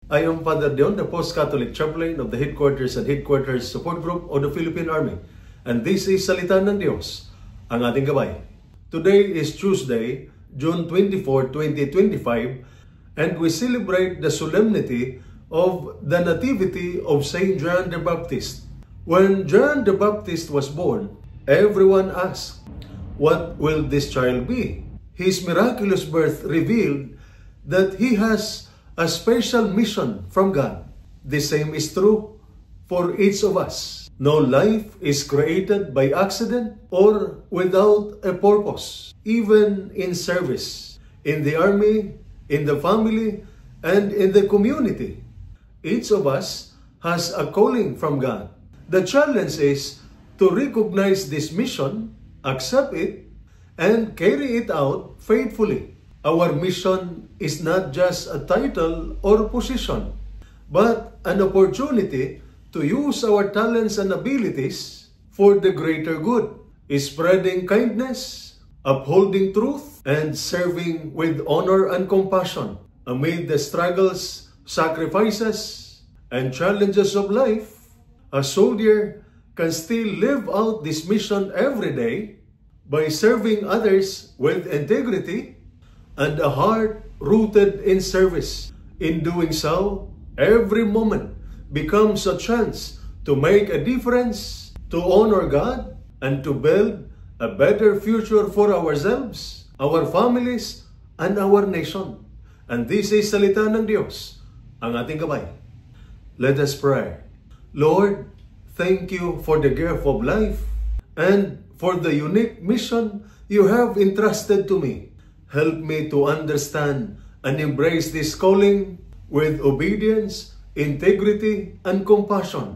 I am Father Dion, the Post-Catholic Chaplain of the Headquarters and Headquarters Support Group of the Philippine Army. And this is Salita ng Diyos, ang ating gabay. Today is Tuesday, June 24, 2025, and we celebrate the solemnity of the Nativity of Saint John the Baptist. When John the Baptist was born, everyone asked, "What will this child be?" His miraculous birth revealed that he has a special mission from God. The same is true for each of us. No life is created by accident or without a purpose, even in service, in the army, in the family, and in the community. Each of us has a calling from God. The challenge is to recognize this mission, accept it, and carry it out faithfully. Our mission is not just a title or position, but an opportunity to use our talents and abilities for the greater good, spreading kindness, upholding truth, and serving with honor and compassion. Amid the struggles, sacrifices, and challenges of life, a soldier can still live out this mission every day by serving others with integrity and a heart rooted in service. In doing so, every moment becomes a chance to make a difference, to honor God, and to build a better future for ourselves, our families, and our nation. And this is Salita ng Diyos, ang ating gabay. Let us pray. Lord, thank you for the gift of life and for the unique mission you have entrusted to me. Help me to understand and embrace this calling with obedience, integrity, and compassion.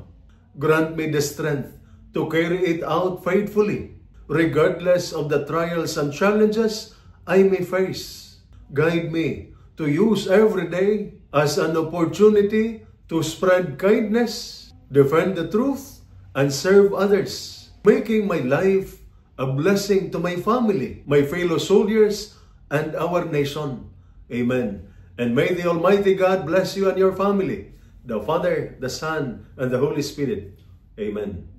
Grant me the strength to carry it out faithfully, regardless of the trials and challenges I may face. Guide me to use every day as an opportunity to spread kindness, defend the truth, and serve others, making my life a blessing to my family, my fellow soldiers, and our nation. Amen. And may the Almighty God bless you and your family, the Father, the Son, and the Holy Spirit. Amen.